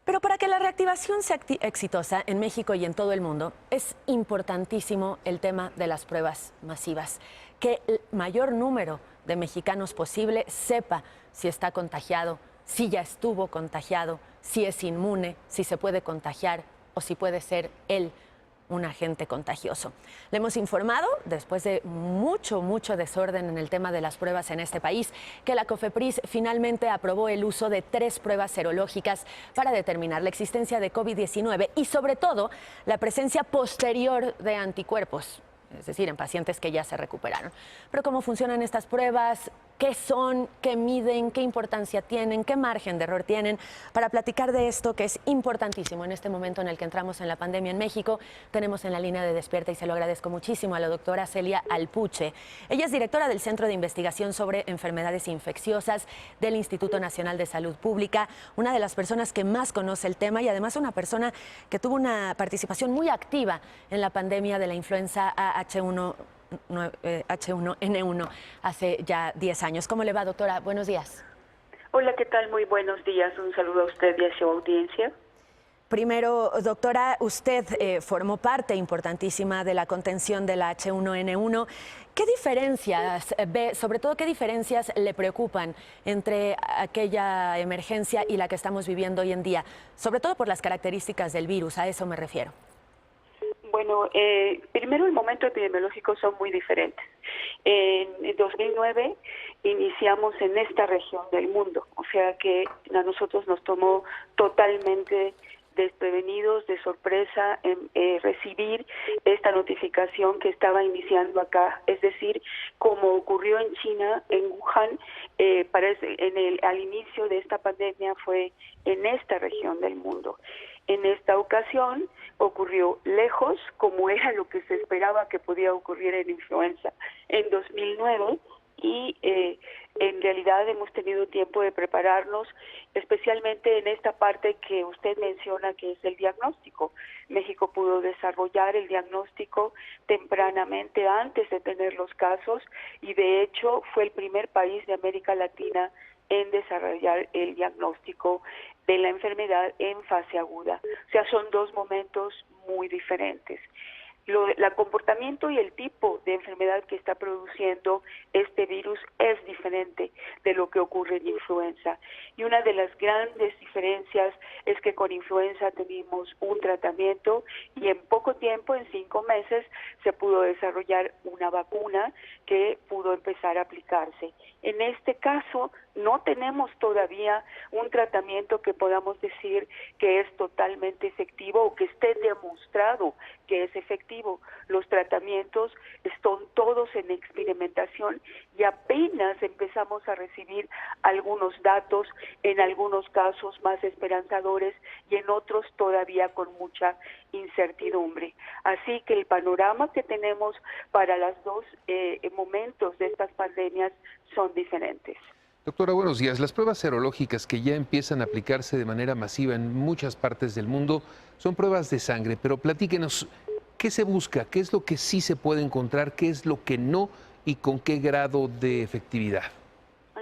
Pero para que la reactivación sea exitosa en México y en todo el mundo, es importantísimo el tema de las pruebas masivas. Que el mayor número de mexicanos posible sepa si está contagiado, si ya estuvo contagiado, si es inmune, si se puede contagiar o si puede ser él un agente contagioso. Le hemos informado, después de mucho desorden en el tema de las pruebas en este país, que la COFEPRIS finalmente aprobó el uso de 3 pruebas serológicas para determinar la existencia de COVID-19 y sobre todo la presencia posterior de anticuerpos, es decir, en pacientes que ya se recuperaron. Pero ¿cómo funcionan estas pruebas? ¿Qué son? ¿Qué miden? ¿Qué importancia tienen? ¿Qué margen de error tienen? Para platicar de esto, que es importantísimo en este momento en el que entramos en la pandemia en México, tenemos en la línea de Despierta, y se lo agradezco muchísimo, a la doctora Celia Alpuche. Ella es directora del Centro de Investigación sobre Enfermedades Infecciosas del Instituto Nacional de Salud Pública, una de las personas que más conoce el tema y además una persona que tuvo una participación muy activa en la pandemia de la influenza H1N1 hace ya 10 años. ¿Cómo le va, doctora? Buenos días. Hola, ¿qué tal? Muy buenos días. Un saludo a usted y a su audiencia. Primero, doctora, usted formó parte importantísima de la contención de la H1N1. ¿Qué diferencias ve, sobre todo qué diferencias le preocupan entre aquella emergencia y la que estamos viviendo hoy en día? Sobre todo por las características del virus, a eso me refiero. Bueno, primero el momento epidemiológico son muy diferentes. En 2009 iniciamos en esta región del mundo, o sea que a nosotros nos tomó totalmente desprevenidos, de sorpresa, recibir esta notificación que estaba iniciando acá, es decir, como ocurrió en China, en Wuhan, al inicio de esta pandemia fue en esta región del mundo. En esta ocasión ocurrió lejos, como era lo que se esperaba que podía ocurrir en influenza en 2009, y en realidad hemos tenido tiempo de prepararnos, especialmente en esta parte que usted menciona, que es el diagnóstico. México pudo desarrollar el diagnóstico tempranamente antes de tener los casos, y de hecho fue el primer país de América Latina en desarrollar el diagnóstico de la enfermedad en fase aguda. O sea, son dos momentos muy diferentes. El comportamiento y el tipo de enfermedad que está produciendo este virus es diferente de lo que ocurre en influenza. Y una de las grandes diferencias es que con influenza tenemos un tratamiento y en poco tiempo, en 5 meses, se pudo desarrollar una vacuna que pudo empezar a aplicarse. En este caso, no tenemos todavía un tratamiento que podamos decir que es totalmente efectivo o que esté demostrado que es efectivo. Los tratamientos están todos en experimentación y apenas empezamos a recibir algunos datos, en algunos casos más esperanzadores y en otros todavía con mucha incertidumbre. Así que el panorama que tenemos para los dos momentos de estas pandemias son diferentes. Doctora, buenos días. Las pruebas serológicas que ya empiezan a aplicarse de manera masiva en muchas partes del mundo son pruebas de sangre, pero platíquenos, ¿qué se busca? ¿Qué es lo que sí se puede encontrar? ¿Qué es lo que no? ¿Y con qué grado de efectividad?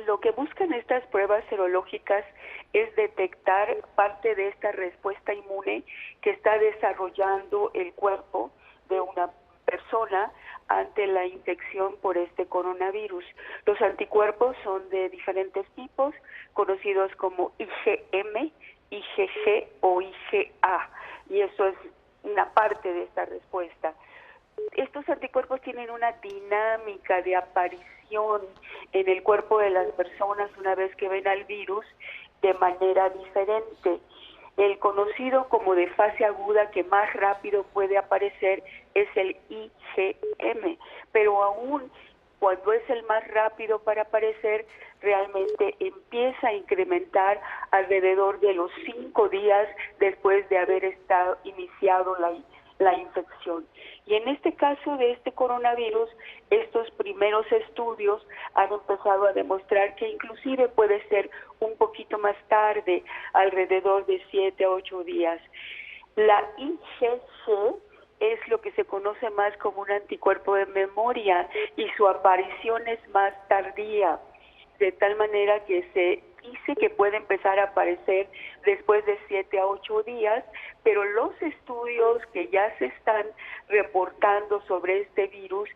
Lo que buscan estas pruebas serológicas es detectar parte de esta respuesta inmune que está desarrollando el cuerpo de una persona ante la infección por este coronavirus. Los anticuerpos son de diferentes tipos, conocidos como IgM, IgG o IgA, y eso es una parte de esta respuesta. Estos anticuerpos tienen una dinámica de aparición en el cuerpo de las personas una vez que ven al virus de manera diferente. El conocido como de fase aguda que más rápido puede aparecer es el IgM, pero aún cuando es el más rápido para aparecer, realmente empieza a incrementar alrededor de los 5 días después de haber iniciado la infección. Y en este caso de este coronavirus, estos primeros estudios han empezado a demostrar que inclusive puede ser un poquito más tarde, alrededor de 7 a 8 días. La IgG es lo que se conoce más como un anticuerpo de memoria y su aparición es más tardía, de tal manera que se dice que puede empezar a aparecer después de 7 a 8 días, pero los estudios que ya se están reportando sobre este virus,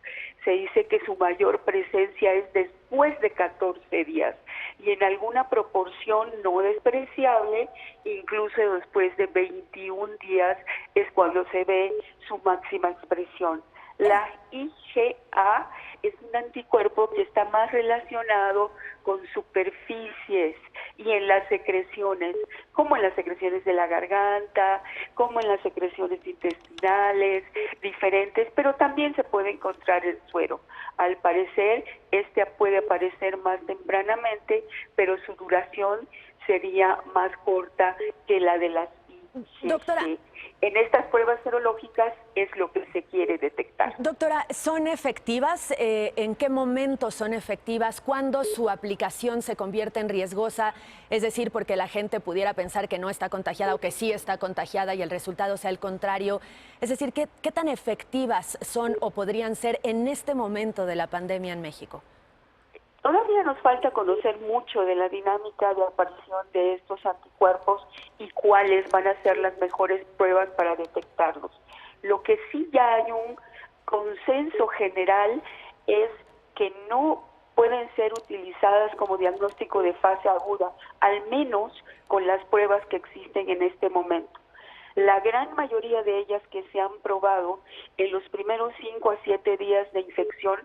se dice que su mayor presencia es después de 14 días y en alguna proporción no despreciable, incluso después de 21 días es cuando se ve su máxima expresión. La IgA es un anticuerpo que está más relacionado con superficies y en las secreciones, como en las secreciones de la garganta, como en las secreciones intestinales, diferentes, pero también se puede encontrar el suero. Al parecer, este puede aparecer más tempranamente, pero su duración sería más corta que la de las IgG. Doctora, en estas pruebas serológicas es lo que se quiere detectar. Doctora, ¿son efectivas? ¿En qué momento son efectivas? ¿Cuándo su aplicación se convierte en riesgosa? Es decir, porque la gente pudiera pensar que no está contagiada o que sí está contagiada y el resultado sea el contrario. Es decir, ¿qué tan efectivas son o podrían ser en este momento de la pandemia en México? Todavía nos falta conocer mucho de la dinámica de aparición de estos anticuerpos y cuáles van a ser las mejores pruebas para detectarlos. Lo que sí ya hay un consenso general es que no pueden ser utilizadas como diagnóstico de fase aguda, al menos con las pruebas que existen en este momento. La gran mayoría de ellas que se han probado en los primeros 5 a 7 días de infección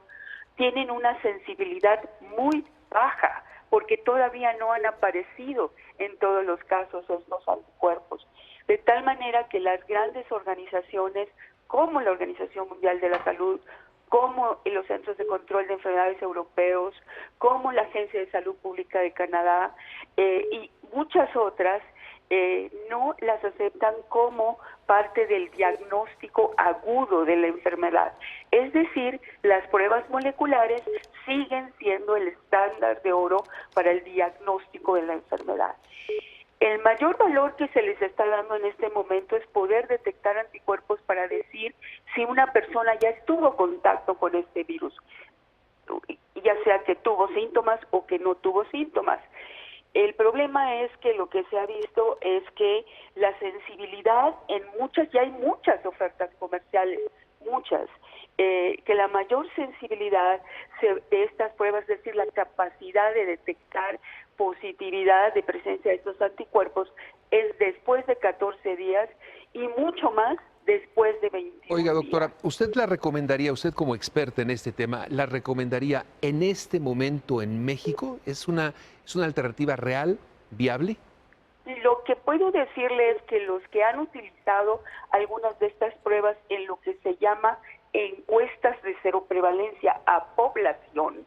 tienen una sensibilidad muy baja, porque todavía no han aparecido en todos los casos estos anticuerpos. De tal manera que las grandes organizaciones, como la Organización Mundial de la Salud, como los Centros de Control de Enfermedades Europeos, como la Agencia de Salud Pública de Canadá y muchas otras, no las aceptan como parte del diagnóstico agudo de la enfermedad. Es decir, las pruebas moleculares siguen siendo el estándar de oro para el diagnóstico de la enfermedad. El mayor valor que se les está dando en este momento es poder detectar anticuerpos para decir si una persona ya estuvo en contacto con este virus, ya sea que tuvo síntomas o que no tuvo síntomas. El problema es que lo que se ha visto es que la sensibilidad ya hay muchas ofertas comerciales, muchas, que la mayor sensibilidad de estas pruebas, es decir, la capacidad de detectar positividad de presencia de estos anticuerpos es después de 14 días y mucho más después de 21 Oiga, doctora, días. ¿usted la recomendaría, usted como experta en este tema, la recomendaría en este momento en México? ¿Es una alternativa real, viable? Lo que puedo decirle es que los que han utilizado algunas de estas pruebas en lo que se llama encuestas de seroprevalencia a población,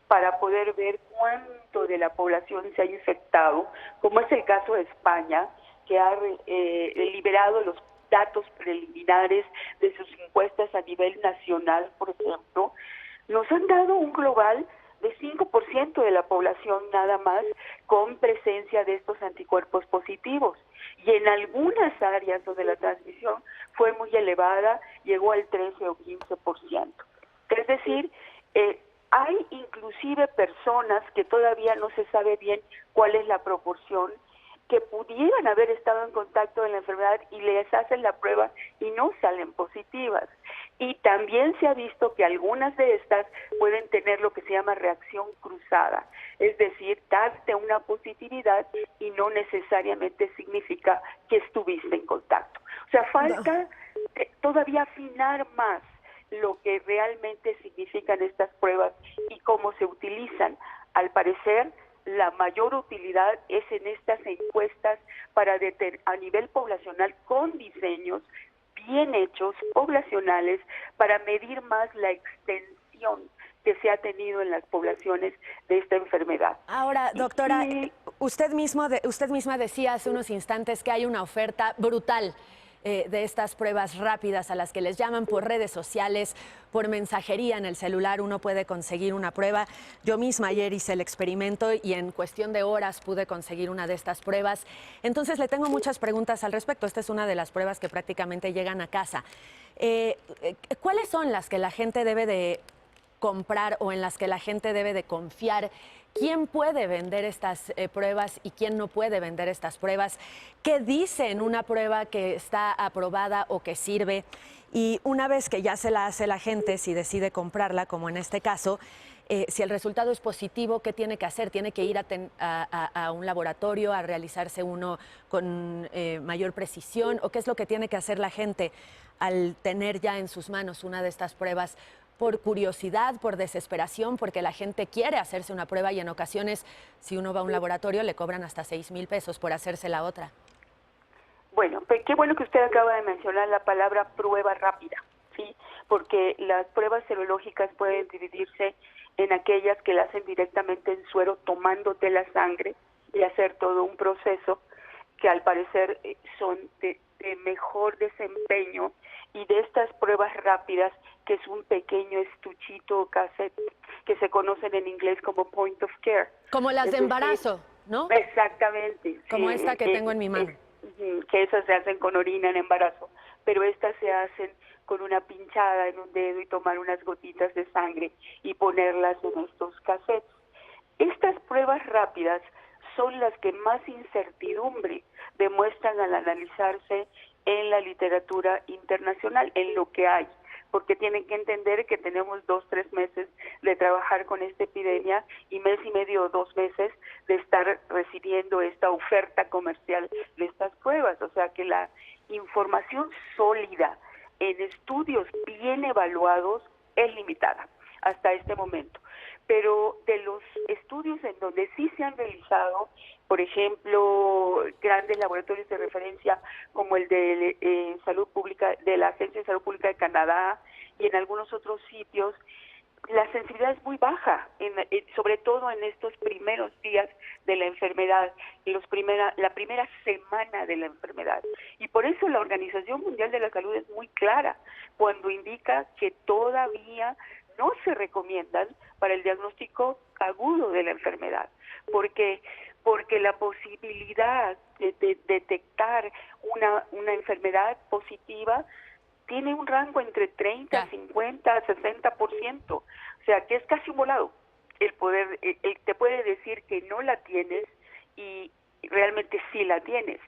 para poder ver cuánto de la población se ha infectado, como es el caso de España, que ha liberado los datos preliminares de sus encuestas a nivel nacional, por ejemplo, nos han dado un global de 5% de la población nada más con presencia de estos anticuerpos positivos. Y en algunas áreas donde la transmisión fue muy elevada, llegó al 13 o 15%. Es decir, hay inclusive personas que todavía no se sabe bien cuál es la proporción, que pudieran haber estado en contacto con la enfermedad y les hacen la prueba y no salen positivas. Y también se ha visto que algunas de estas pueden tener lo que se llama reacción cruzada, es decir, darte una positividad y no necesariamente significa que estuviste en contacto. O sea, falta todavía afinar más lo que realmente significan estas pruebas y cómo se utilizan. Al parecer, la mayor utilidad es en estas encuestas para a nivel poblacional con diseños bien hechos, poblacionales, para medir más la extensión que se ha tenido en las poblaciones de esta enfermedad. Ahora, doctora, usted misma decía hace unos instantes que hay una oferta brutal de estas pruebas rápidas a las que les llaman por redes sociales, por mensajería en el celular, uno puede conseguir una prueba. Yo misma ayer hice el experimento y en cuestión de horas pude conseguir una de estas pruebas. Entonces le tengo muchas preguntas al respecto. Esta es una de las pruebas que prácticamente llegan a casa. ¿Cuáles son las que la gente debe de comprar o en las que la gente debe de confiar? ¿Quién puede vender estas pruebas y quién no puede vender estas pruebas? ¿Qué dice en una prueba que está aprobada o que sirve? Y una vez que ya se la hace la gente, si decide comprarla, como en este caso, si el resultado es positivo, ¿qué tiene que hacer? ¿Tiene que ir a un laboratorio a realizarse uno con mayor precisión? ¿O qué es lo que tiene que hacer la gente al tener ya en sus manos una de estas pruebas? Por curiosidad, por desesperación, porque la gente quiere hacerse una prueba y en ocasiones, si uno va a un laboratorio, le cobran hasta 6,000 pesos por hacerse la otra. Bueno, qué bueno que usted acaba de mencionar la palabra prueba rápida, ¿sí? Porque las pruebas serológicas pueden dividirse en aquellas que la hacen directamente en suero tomándote la sangre y hacer todo un proceso que al parecer son de mejor desempeño, y de estas pruebas rápidas, que es un pequeño estuchito o cassette que se conocen en inglés como point of care. Como las de embarazo, ¿no? Exactamente. Como sí, esta que tengo en mi mano. Que esas se hacen con orina en embarazo, pero estas se hacen con una pinchada en un dedo y tomar unas gotitas de sangre y ponerlas en estos cassettes. Estas pruebas rápidas son las que más incertidumbre demuestran al analizarse en la literatura internacional, en lo que hay, porque tienen que entender que tenemos 2-3 meses de trabajar con esta epidemia y 1 mes y medio o 2 meses de estar recibiendo esta oferta comercial de estas pruebas. O sea que la información sólida en estudios bien evaluados es limitada hasta este momento. Pero de los estudios en donde sí se han realizado, por ejemplo, grandes laboratorios de referencia como el de Salud Pública, de la Agencia de Salud Pública de Canadá, y en algunos otros sitios, la sensibilidad es muy baja, sobre todo en estos primeros días de la enfermedad, la primera semana de la enfermedad. Y por eso la Organización Mundial de la Salud es muy clara cuando indica que todavía no se recomiendan para el diagnóstico agudo de la enfermedad, porque la posibilidad de detectar una enfermedad positiva tiene un rango entre 30, 50, 60%, o sea que es casi un volado. Él te puede decir que no la tienes y realmente sí la tienes.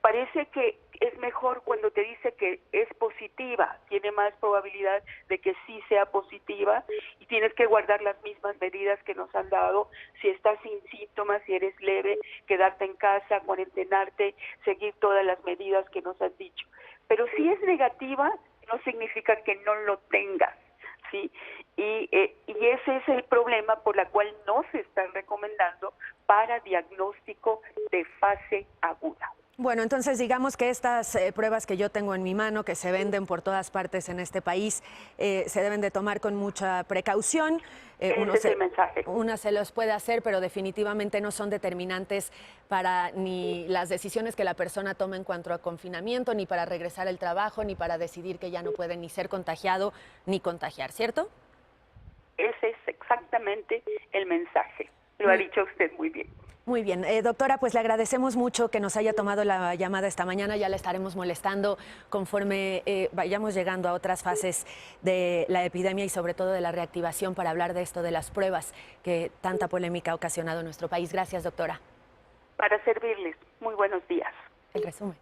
Parece que es mejor cuando te dice que es positiva, tiene más probabilidad de que sí sea positiva, y tienes que guardar las mismas medidas que nos han dado. Si estás sin síntomas, si eres leve, quedarte en casa, cuarentenarte, seguir todas las medidas que nos han dicho. Pero si es negativa, no significa que no lo tengas, ¿sí? Y ese es el problema por la cual no se están recomendando para diagnóstico de fase aguda. Bueno, entonces digamos que estas pruebas que yo tengo en mi mano, que se venden por todas partes en este país, se deben de tomar con mucha precaución. Ese es el mensaje. Una se los puede hacer, pero definitivamente no son determinantes para ni las decisiones que la persona toma en cuanto a confinamiento, ni para regresar al trabajo, ni para decidir que ya no puede ni ser contagiado ni contagiar, ¿cierto? Ese es exactamente el mensaje. Lo ha dicho usted muy bien. Muy bien, doctora, pues le agradecemos mucho que nos haya tomado la llamada esta mañana. Ya la estaremos molestando conforme vayamos llegando a otras fases de la epidemia y sobre todo de la reactivación para hablar de esto de las pruebas que tanta polémica ha ocasionado en nuestro país. Gracias, doctora. Para servirles. Muy buenos días. El resumen.